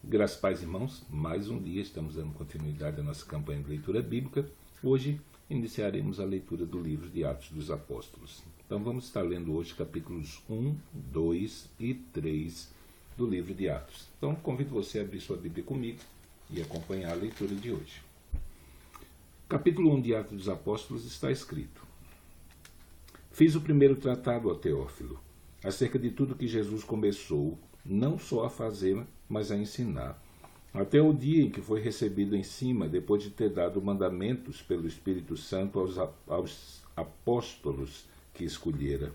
Graças, pais e irmãos, mais um dia estamos dando continuidade à nossa campanha de leitura bíblica. Hoje iniciaremos a leitura do livro de Atos dos Apóstolos. Então vamos estar lendo hoje capítulos 1, 2 e 3 do livro de Atos. Então convido você a abrir sua Bíblia comigo e acompanhar a leitura de hoje. Capítulo 1 de Atos dos Apóstolos está escrito: Fiz o primeiro tratado, ó Teófilo, acerca de tudo que Jesus começou, não só a fazer, mas a ensinar, até o dia em que foi recebido em cima, depois de ter dado mandamentos pelo Espírito Santo aos apóstolos que escolhera,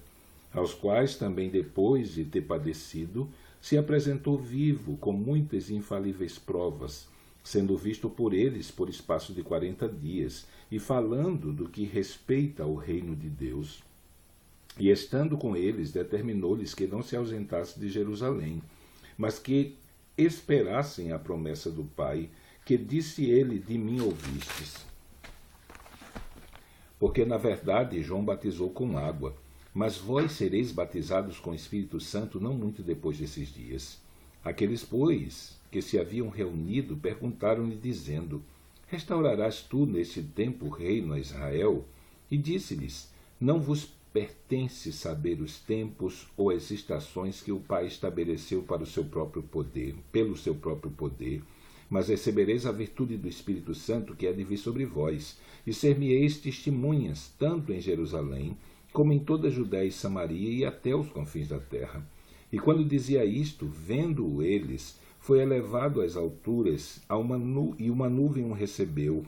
aos quais também depois de ter padecido, se apresentou vivo com muitas e infalíveis provas, sendo visto por eles por espaço de 40 dias, e falando do que respeita ao reino de Deus. E estando com eles, determinou-lhes que não se ausentassem de Jerusalém, mas que esperassem a promessa do Pai, que disse ele: de mim ouvistes. Porque, na verdade, João batizou com água, mas vós sereis batizados com o Espírito Santo não muito depois desses dias. Aqueles, pois, que se haviam reunido, perguntaram-lhe, dizendo: Restaurarás tu neste tempo o reino a Israel? E disse-lhes: Não vos pertence saber os tempos ou as estações que o Pai estabeleceu para o seu próprio poder, pelo seu próprio poder, mas recebereis a virtude do Espírito Santo que há de vir sobre vós, e ser-me-eis testemunhas, tanto em Jerusalém, como em toda a Judéia e Samaria e até os confins da terra. E quando dizia isto, vendo-o eles, foi elevado às alturas, e uma nuvem o recebeu,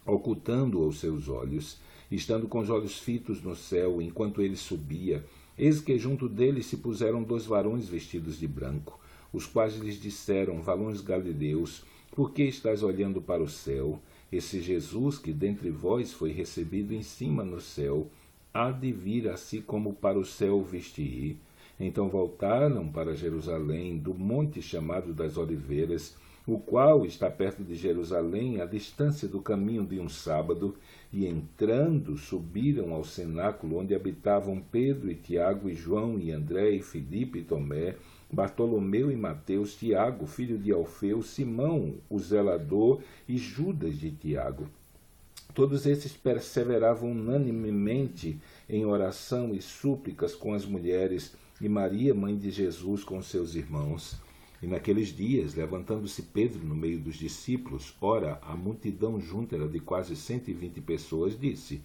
ocultando-o aos seus olhos. Estando com os olhos fitos no céu, enquanto ele subia, eis que junto dele se puseram 2 varões vestidos de branco, os quais lhes disseram: Varões galileus, por que estáis olhando para o céu? Esse Jesus que dentre vós foi recebido em cima no céu, há de vir assim como para o céu viste ir. Então voltaram para Jerusalém, do monte chamado das Oliveiras, o qual está perto de Jerusalém, à distância do caminho de um sábado, e entrando, subiram ao cenáculo onde habitavam Pedro e Tiago e João e André e Filipe e Tomé, Bartolomeu e Mateus, Tiago, filho de Alfeu, Simão, o zelador, e Judas de Tiago. Todos esses perseveravam unanimemente em oração e súplicas com as mulheres, e Maria, mãe de Jesus, com seus irmãos. E naqueles dias, levantando-se Pedro no meio dos discípulos, ora, a multidão junta era de quase 120 pessoas, disse: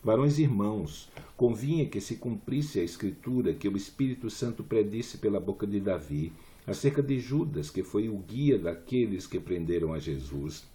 Varões irmãos, convinha que se cumprisse a Escritura que o Espírito Santo predisse pela boca de Davi, acerca de Judas, que foi o guia daqueles que prenderam a Jesus,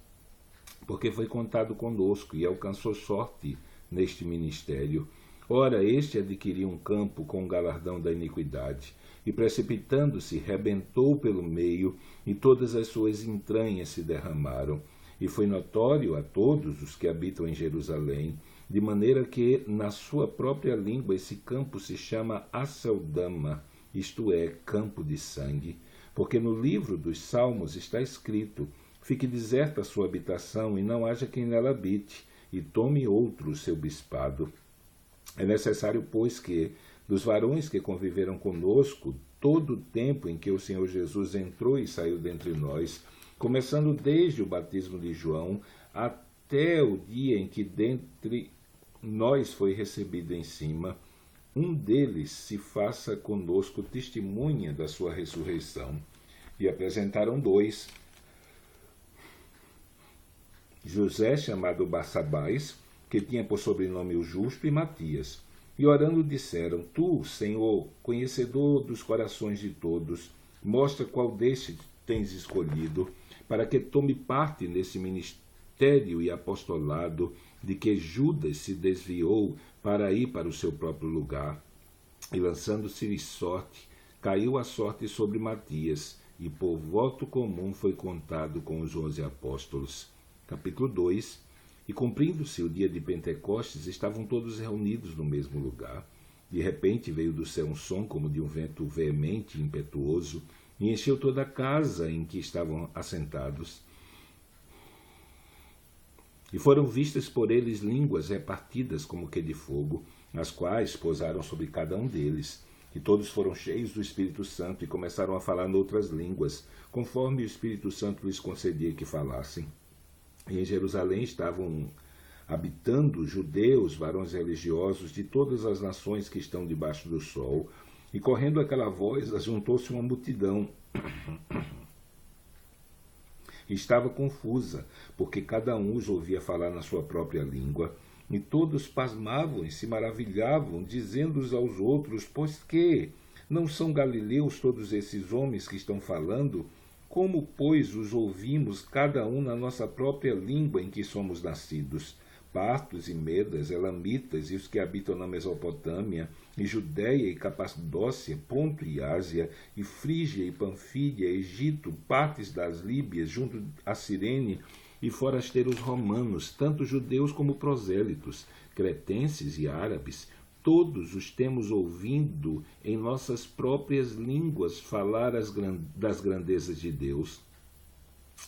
porque foi contado conosco e alcançou sorte neste ministério. Ora, este adquiriu um campo com o galardão da iniquidade, e precipitando-se, rebentou pelo meio, e todas as suas entranhas se derramaram. E foi notório a todos os que habitam em Jerusalém, de maneira que, na sua própria língua, esse campo se chama Aceldama, isto é, campo de sangue. Porque no livro dos Salmos está escrito: Fique deserta a sua habitação, e não haja quem nela habite, e tome outro o seu bispado. É necessário, pois, que, dos varões que conviveram conosco, todo o tempo em que o Senhor Jesus entrou e saiu dentre nós, começando desde o batismo de João, até o dia em que dentre nós foi recebido em cima, um deles se faça conosco testemunha da sua ressurreição. E apresentaram 2, José, chamado Barsabás, que tinha por sobrenome o Justo, e Matias. E orando disseram: Tu, Senhor, conhecedor dos corações de todos, mostra qual destes tens escolhido, para que tome parte nesse ministério e apostolado de que Judas se desviou para ir para o seu próprio lugar. E lançando-se sorte, caiu a sorte sobre Matias, e por voto comum foi contado com os 11 apóstolos. Capítulo 2. E cumprindo-se o dia de Pentecostes, estavam todos reunidos no mesmo lugar. De repente veio do céu um som como de um vento veemente e impetuoso, e encheu toda a casa em que estavam assentados. E foram vistas por eles línguas repartidas como que de fogo, as quais pousaram sobre cada um deles. E todos foram cheios do Espírito Santo e começaram a falar noutras línguas, conforme o Espírito Santo lhes concedia que falassem. E em Jerusalém estavam habitando judeus, varões religiosos de todas as nações que estão debaixo do sol. E correndo aquela voz, ajuntou-se uma multidão. E estava confusa, porque cada um os ouvia falar na sua própria língua. E todos pasmavam e se maravilhavam, dizendo uns aos outros: pois que? Não são galileus todos esses homens que estão falando? Como, pois, os ouvimos cada um na nossa própria língua em que somos nascidos? Partos e medas, elamitas e os que habitam na Mesopotâmia, e Judéia e Capadócia, Ponto e Ásia, e Frígia e Panfília, Egito, partes das Líbias, junto a Cirene, e forasteiros romanos, tanto judeus como prosélitos, cretenses e árabes, todos os temos ouvindo em nossas próprias línguas falar das grandezas de Deus.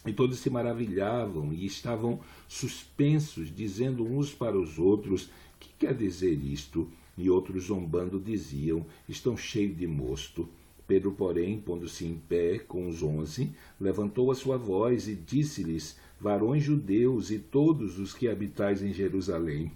E todos se maravilhavam e estavam suspensos, dizendo uns para os outros: que quer dizer isto? E outros, zombando, diziam: estão cheios de mosto. Pedro, porém, pondo-se em pé com os 11, levantou a sua voz e disse-lhes: varões judeus e todos os que habitais em Jerusalém,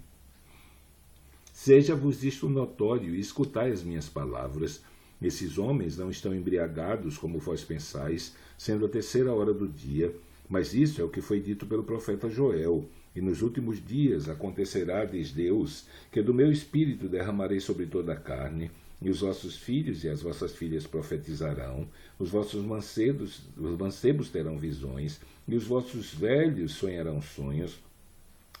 seja-vos isto notório e escutai as minhas palavras. Esses homens não estão embriagados, como vós pensais, sendo a 3ª hora do dia, mas isso é o que foi dito pelo profeta Joel. E nos últimos dias acontecerá, diz Deus, que do meu espírito derramarei sobre toda a carne, e os vossos filhos e as vossas filhas profetizarão, os vossos mancebos terão visões, e os vossos velhos sonharão sonhos.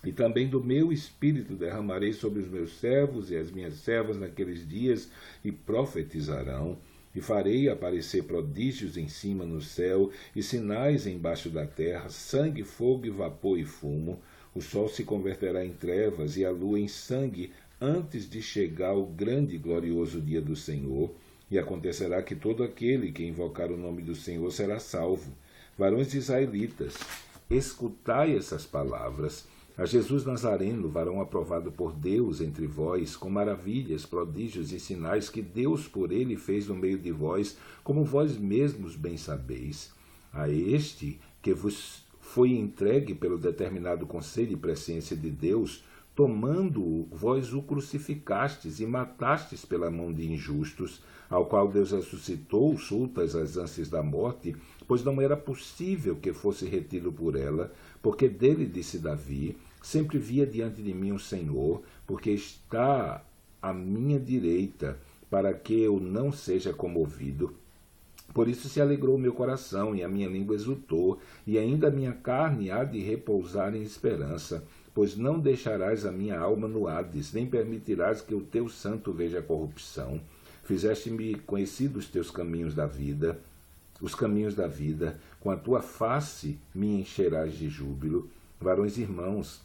E também do meu espírito derramarei sobre os meus servos e as minhas servas naqueles dias, e profetizarão. E farei aparecer prodígios em cima no céu, e sinais embaixo da terra, sangue, fogo e vapor e fumo. O sol se converterá em trevas e a lua em sangue, antes de chegar o grande e glorioso dia do Senhor. E acontecerá que todo aquele que invocar o nome do Senhor será salvo. Varões israelitas, escutai essas palavras. A Jesus Nazareno, varão aprovado por Deus entre vós, com maravilhas, prodígios e sinais que Deus por ele fez no meio de vós, como vós mesmos bem sabeis. A este que vos foi entregue pelo determinado conselho e presciência de Deus, tomando-o, vós o crucificastes e matastes pela mão de injustos, ao qual Deus ressuscitou, soltas as ânsias da morte, pois não era possível que fosse retido por ela, porque dele disse Davi: sempre via diante de mim o Senhor, porque está à minha direita, para que eu não seja comovido. Por isso se alegrou o meu coração, e a minha língua exultou, e ainda a minha carne há de repousar em esperança, pois não deixarás a minha alma no Hades, nem permitirás que o teu santo veja a corrupção. Fizeste-me conhecido os teus caminhos da vida, os caminhos da vida, com a tua face me encherás de júbilo. Varões irmãos,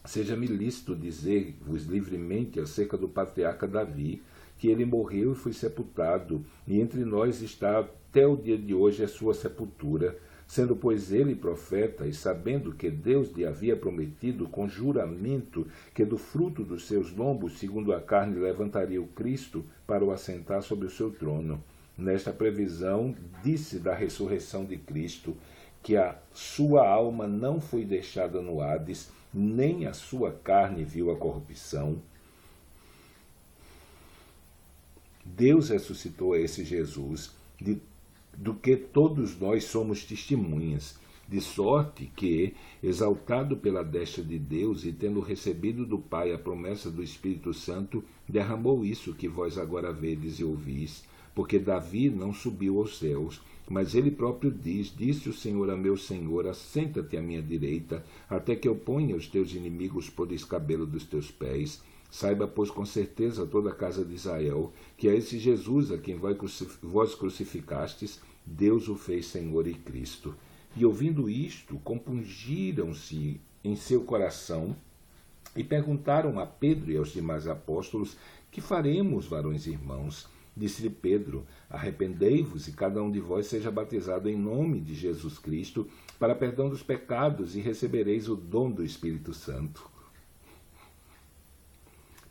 seja-me lícito dizer-vos livremente acerca do patriarca Davi, que ele morreu e foi sepultado, e entre nós está até o dia de hoje a sua sepultura. Sendo, pois, ele profeta, e sabendo que Deus lhe havia prometido com juramento que do fruto dos seus lombos, segundo a carne, levantaria o Cristo para o assentar sobre o seu trono. Nesta previsão, disse da ressurreição de Cristo, que a sua alma não foi deixada no Hades, nem a sua carne viu a corrupção. Deus ressuscitou a esse Jesus, do que todos nós somos testemunhas, de sorte que, exaltado pela destra de Deus e tendo recebido do Pai a promessa do Espírito Santo, derramou isso que vós agora vedes e ouvis, porque Davi não subiu aos céus, mas ele próprio disse o Senhor a meu Senhor: assenta-te à minha direita, até que eu ponha os teus inimigos por escabelo dos teus pés. Saiba, pois, com certeza toda a casa de Israel, que a esse Jesus a quem vós crucificastes, Deus o fez Senhor e Cristo. E ouvindo isto, compungiram-se em seu coração e perguntaram a Pedro e aos demais apóstolos: que faremos, varões irmãos? Disse-lhe Pedro: arrependei-vos e cada um de vós seja batizado em nome de Jesus Cristo para perdão dos pecados, e recebereis o dom do Espírito Santo.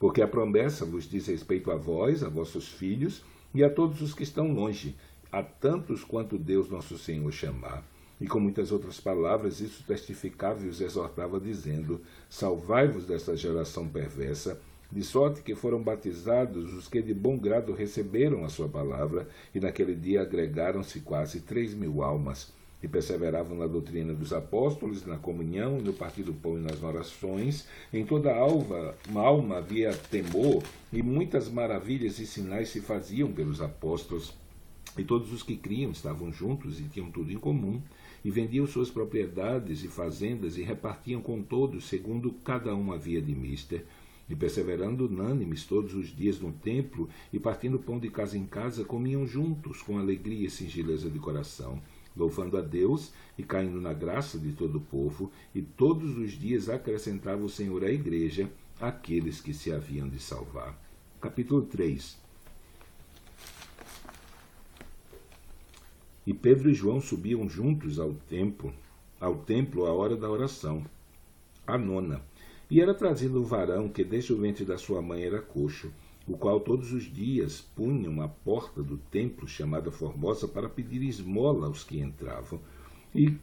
Porque a promessa vos diz respeito a vós, a vossos filhos e a todos os que estão longe, a tantos quanto Deus nosso Senhor chamar. E com muitas outras palavras, isso testificava e os exortava, dizendo: salvai-vos desta geração perversa, de sorte que foram batizados os que de bom grado receberam a sua palavra, e naquele dia agregaram-se quase 3.000 almas, e perseveravam na doutrina dos apóstolos, na comunhão, no partir do pão e nas orações. Em toda alma havia temor, e muitas maravilhas e sinais se faziam pelos apóstolos. E todos os que criam estavam juntos e tinham tudo em comum, e vendiam suas propriedades e fazendas e repartiam com todos, segundo cada um havia de mister. E perseverando unânimes todos os dias no templo, e partindo pão de casa em casa, comiam juntos, com alegria e singeleza de coração, louvando a Deus e caindo na graça de todo o povo, e todos os dias acrescentava o Senhor à igreja aqueles que se haviam de salvar. Capítulo 3. E Pedro e João subiam juntos ao templo à hora da oração, a nona. E era trazido um varão que desde o ventre da sua mãe era coxo, o qual todos os dias punham à porta do templo, chamada Formosa, para pedir esmola aos que entravam. E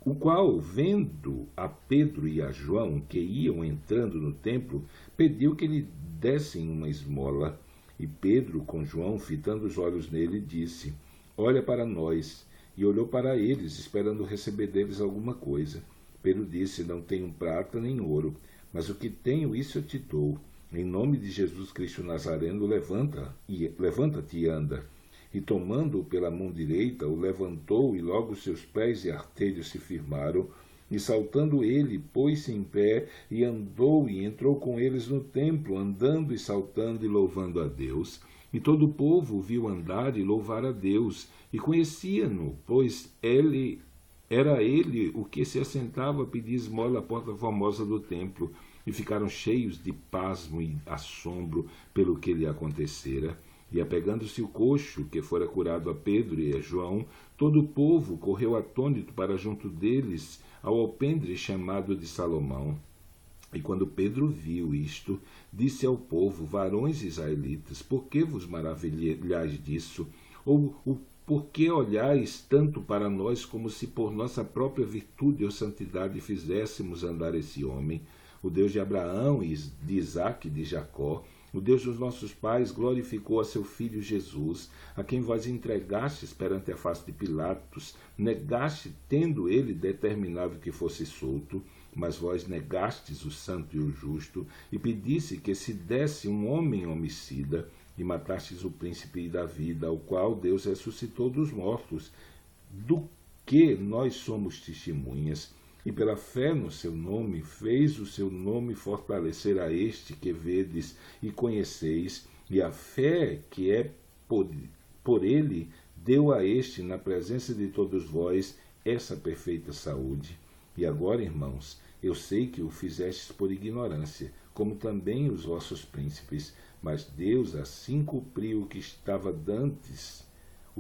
o qual, vendo a Pedro e a João, que iam entrando no templo, pediu que lhe dessem uma esmola. E Pedro, com João, fitando os olhos nele, disse: olha para nós. E olhou para eles, esperando receber deles alguma coisa. Pedro disse: não tenho prata nem ouro, mas o que tenho, isso eu te dou. Em nome de Jesus Cristo Nazareno, levanta-te e anda. E tomando-o pela mão direita, o levantou, e logo seus pés e artelhos se firmaram. E saltando ele, pôs-se em pé, e andou, e entrou com eles no templo, andando e saltando e louvando a Deus. E todo o povo viu andar e louvar a Deus, e conhecia-no, pois era ele o que se assentava a pedir esmola à porta formosa do templo, e ficaram cheios de pasmo e assombro pelo que lhe acontecera. E apegando-se o coxo, que fora curado a Pedro e a João, todo o povo correu atônito para junto deles, ao alpendre chamado de Salomão. E quando Pedro viu isto, disse ao povo: varões israelitas, por que vos maravilhais disso? Ou por que olhais tanto para nós, como se por nossa própria virtude ou santidade fizéssemos andar esse homem? O Deus de Abraão, de Isaque e de Jacó, o Deus dos nossos pais, glorificou a seu Filho Jesus, a quem vós entregastes perante a face de Pilatos, negaste, tendo ele determinado que fosse solto, mas vós negastes o santo e o justo, e pedisse que se desse um homem homicida, e matastes o príncipe da vida, ao qual Deus ressuscitou dos mortos, do que nós somos testemunhas. E pela fé no seu nome, fez o seu nome fortalecer a este que vedes e conheceis, e a fé que é por ele, deu a este, na presença de todos vós, essa perfeita saúde. E agora, irmãos, eu sei que o fizestes por ignorância, como também os vossos príncipes, mas Deus assim cumpriu o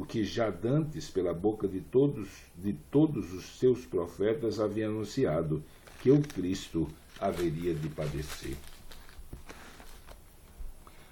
que já dantes pela boca de todos os seus profetas havia anunciado, que o Cristo haveria de padecer.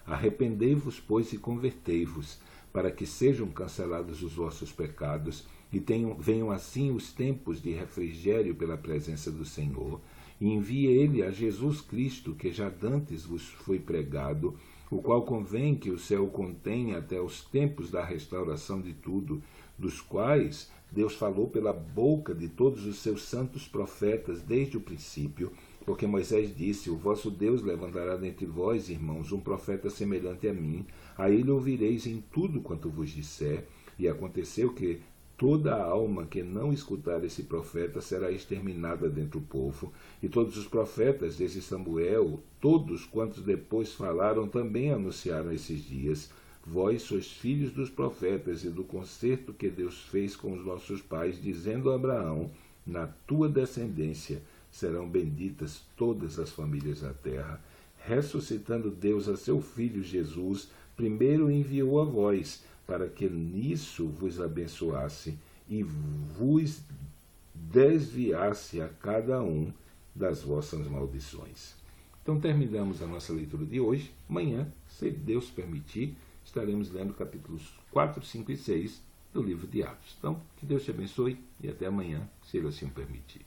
Arrependei-vos, pois, e convertei-vos, para que sejam cancelados os vossos pecados, e venham assim os tempos de refrigério pela presença do Senhor, e envie ele a Jesus Cristo, que já dantes vos foi pregado, o qual convém que o céu contenha até os tempos da restauração de tudo, dos quais Deus falou pela boca de todos os seus santos profetas desde o princípio, porque Moisés disse: o vosso Deus levantará dentre vós, irmãos, um profeta semelhante a mim, a ele ouvireis em tudo quanto vos disser. E aconteceu que toda a alma que não escutar esse profeta será exterminada dentre o povo. E todos os profetas, desde Samuel, todos quantos depois falaram, também anunciaram esses dias. Vós sois filhos dos profetas e do concerto que Deus fez com os nossos pais, dizendo a Abraão: na tua descendência serão benditas todas as famílias da terra. Ressuscitando Deus a seu Filho Jesus, primeiro enviou a vós, para que nisso vos abençoasse e vos desviasse a cada um das vossas maldições. Então terminamos a nossa leitura de hoje. Amanhã, se Deus permitir, estaremos lendo capítulos 4, 5 e 6 do livro de Atos. Então, que Deus te abençoe e até amanhã, se Ele assim o permitir.